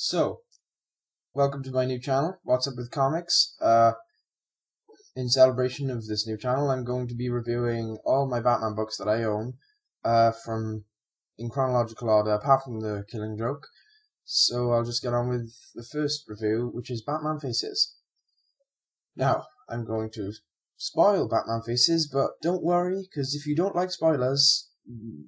So, welcome to my new channel, What's Up With Comics. In celebration of this new channel, I'm going to be reviewing all my Batman books that I own, in chronological order, apart from The Killing Joke. So I'll just get on with the first review, which is Batman Faces. Now, I'm going to spoil Batman Faces, but don't worry, because if you don't like spoilers,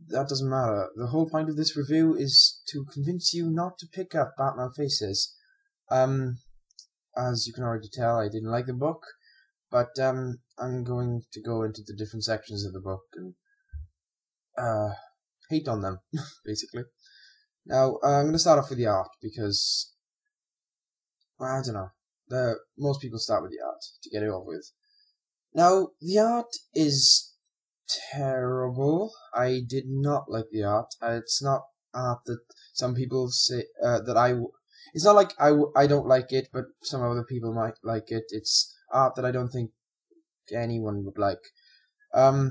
that doesn't matter. The whole point of this review is to convince you not to pick up Batman Faces. As you can already tell, I didn't like the book, but I'm going to go into the different sections of the book and hate on them, basically. Now, I'm going to start off with the art, because, well, I don't know, most people start with the art to get it over with. Now, the art is terrible. I did not like the art. It's not art that some people say it's not like I don't like it, but some other people might like it. It's art that I don't think anyone would like. I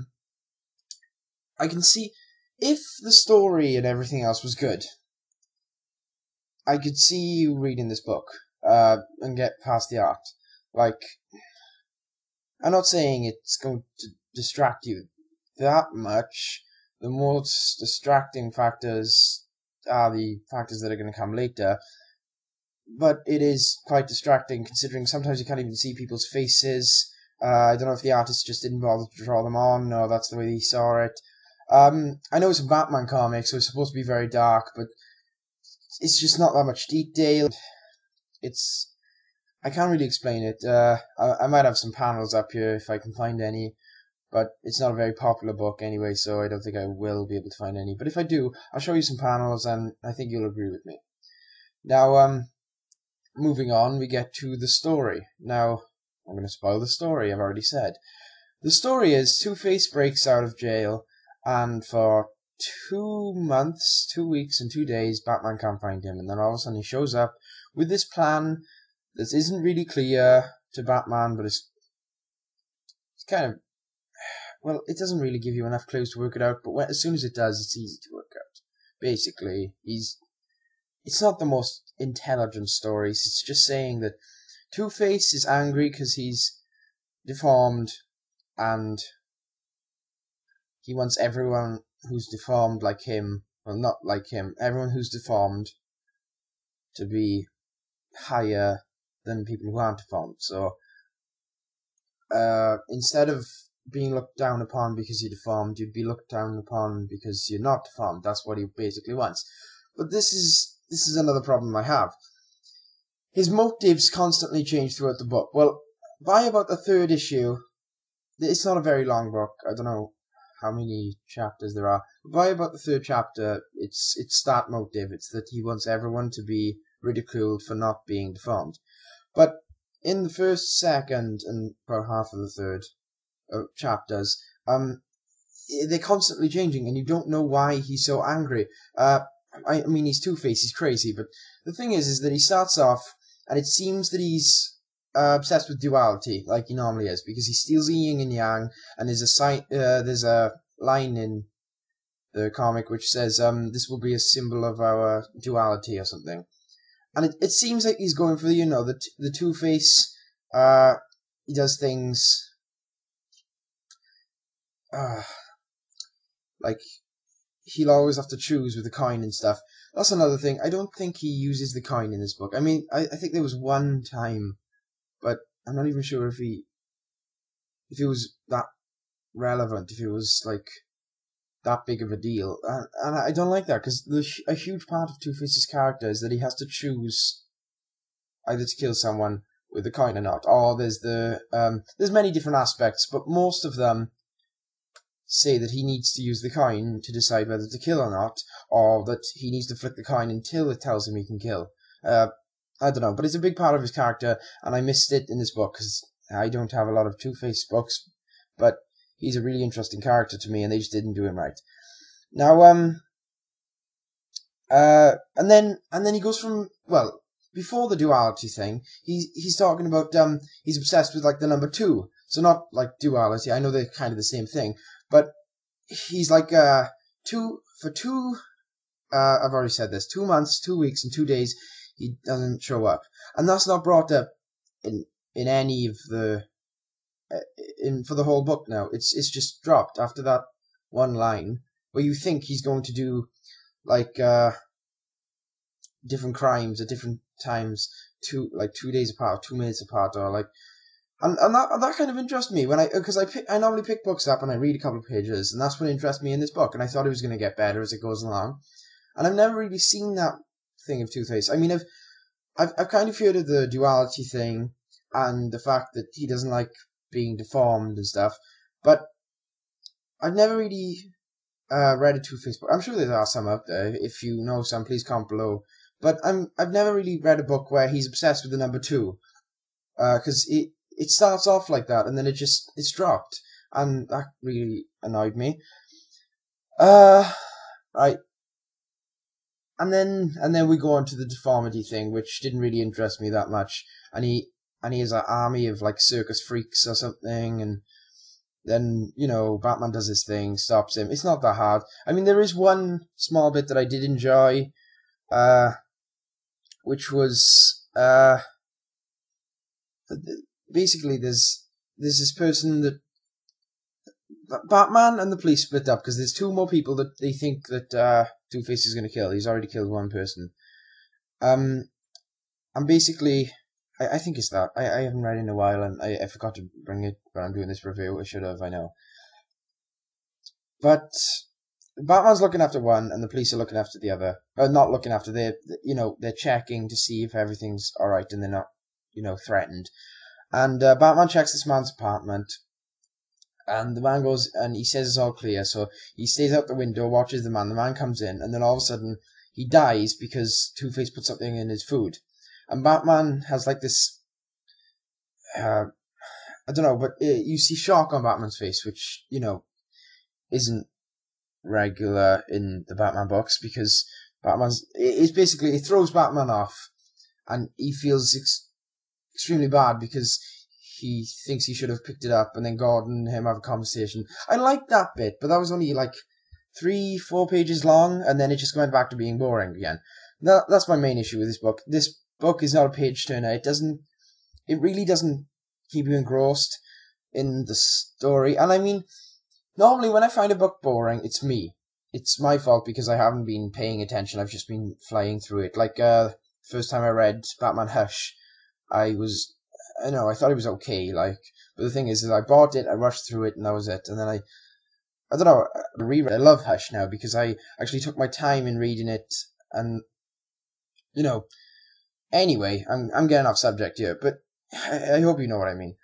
can see if the story and everything else was good, I could see you reading this book and get past the art. Like, I'm not saying it's going to distract you that much. The most distracting factors are the factors that are going to come later, but it is quite distracting considering sometimes you can't even see people's faces. I don't know if the artist just didn't bother to draw them on, or that's the way he saw it. I know it's a Batman comic, so it's supposed to be very dark, but it's just not that much detail. I can't really explain it. I might have some panels up here if I can find any, but it's not a very popular book anyway, so I don't think I will be able to find any. But if I do, I'll show you some panels, and I think you'll agree with me. Now, moving on, we get to the story. Now, I'm going to spoil the story, I've already said. The story is Two-Face breaks out of jail, and for 2 months, 2 weeks, and 2 days, Batman can't find him. And then all of a sudden he shows up with this plan that isn't really clear to Batman, but it's kind of, well, it doesn't really give you enough clues to work it out, but as soon as it does, it's easy to work out. Basically, it's not the most intelligent stories. It's just saying that Two-Face is angry because he's deformed, and he wants everyone who's deformed like him, well, not like him, everyone who's deformed to be higher than people who aren't deformed. So, instead of being looked down upon because you're deformed, you'd be looked down upon because you're not deformed. That's what he basically wants. But this is another problem I have. His motives constantly change throughout the book. Well, by about the third issue, it's not a very long book. I don't know how many chapters there are. But by about the third chapter, it's that motive. It's that he wants everyone to be ridiculed for not being deformed. But in the first, second, and about half of the third chapters, they're constantly changing, and you don't know why he's so angry. I mean, he's Two-Face, he's crazy, but the thing is that he starts off, and it seems that he's obsessed with duality, like he normally is, because he steals the yin and yang, and there's a line in the comic which says, this will be a symbol of our duality, or something. And it seems like he's going for the Two-Face, he does things like he'll always have to choose with the coin and stuff. That's another thing. I don't think he uses the coin in this book. I mean, I think there was one time, but I'm not even sure if it was that relevant, if it was like that big of a deal. And I don't like that, because a huge part of Two-Face's character is that he has to choose either to kill someone with the coin or not. Or there's many different aspects, but most of them say that he needs to use the coin to decide whether to kill or not, or that he needs to flick the coin until it tells him he can kill. I don't know, but it's a big part of his character, and I missed it in this book, because I don't have a lot of Two-Face books, but he's a really interesting character to me, and they just didn't do him right. Now, and then he goes from, well, before the duality thing, he's talking about, he's obsessed with, like, the number 2, so not, like, duality, I know they're kind of the same thing, but he's like, I've already said this, 2 months, 2 weeks, and 2 days, he doesn't show up, and that's not brought up in any of the for the whole book. Now it's just dropped after that one line where you think he's going to do like different crimes at different times, 2 days apart, 2 minutes apart, or like. And that kind of interests me because I normally pick books up and I read a couple of pages, and that's what interests me in this book. And I thought it was going to get better as it goes along, and I've never really seen that thing of Two-Face. I mean, I've kind of heard of the duality thing and the fact that he doesn't like being deformed and stuff, but I've never really read a Two-Face book. I'm sure there are some out there. If you know some, please comment below. But I've never really read a book where he's obsessed with the number 2, because it starts off like that, and then it's dropped, and that really annoyed me. Right, and then we go on to the deformity thing, which didn't really interest me that much. And he has an army of like circus freaks or something, and then Batman does his thing, stops him. It's not that hard. I mean, there is one small bit that I did enjoy, which was basically there's this person that Batman and the police split up because there's 2 more people that they think that Two-Face is going to kill. He's already killed one person. And basically, I think it's that. I haven't read it in a while, and I forgot to bring it when I'm doing this review. I should have, I know. But Batman's looking after one, and the police are looking after the other. Not looking after, they're checking to see if everything's alright and they're not, threatened. And Batman checks this man's apartment, and the man goes, and he says it's all clear, so he stays out the window, watches the man comes in, and then all of a sudden, he dies because Two-Face put something in his food. And Batman has like this, I don't know, but you see shock on Batman's face, which, isn't regular in the Batman books, because it throws Batman off, and he feels extremely bad because he thinks he should have picked it up, and then Gordon and him have a conversation. I liked that bit, but that was only like 3-4 pages long, and then it just went back to being boring again. That's my main issue with this book. This book is not a page turner. It really doesn't keep you engrossed in the story. And I mean, normally when I find a book boring, it's me. It's my fault because I haven't been paying attention. I've just been flying through it. Like first time I read Batman Hush, I thought it was okay, but the thing is that I bought it, I rushed through it, and that was it. And then I don't know, I love Hush now because I actually took my time in reading it, and, anyway, I'm getting off subject here, but I hope you know what I mean.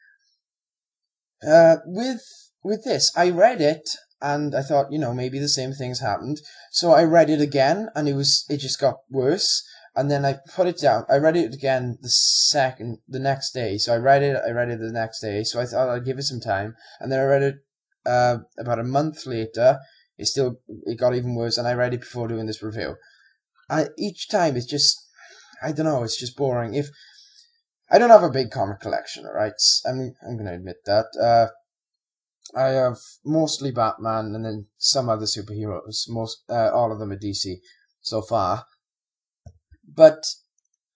With this, I read it, and I thought, maybe the same things happened, so I read it again, and it just got worse. And then I put it down. I read it again the next day. So I read it the next day. So I thought I'd give it some time. And then I read it about a month later. It got even worse. And I read it before doing this review. Each time it's just, I don't know, it's just boring. If I don't have a big comic collection, alright? I'm going to admit that. I have mostly Batman and then some other superheroes. All of them are DC so far. But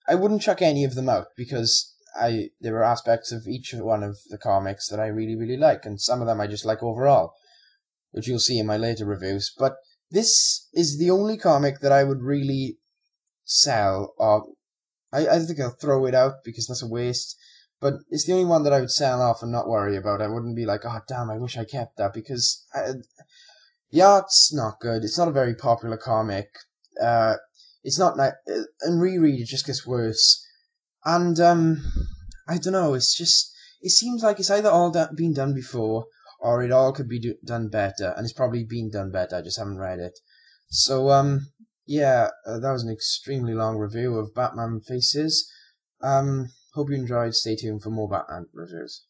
I wouldn't chuck any of them out because there are aspects of each one of the comics that I really, really like, and some of them I just like overall, which you'll see in my later reviews. But this is the only comic that I would really sell, or I think I'll throw it out because that's a waste, but it's the only one that I would sell off and not worry about. I wouldn't be like, oh damn, I wish I kept that, because the art's not good, it's not a very popular comic, it's not nice, and reread it just gets worse. And I don't know. It seems like it's either all been done before, or it all could be done better. And it's probably been done better. I just haven't read it. So yeah, that was an extremely long review of Batman Faces. Hope you enjoyed. Stay tuned for more Batman reviews.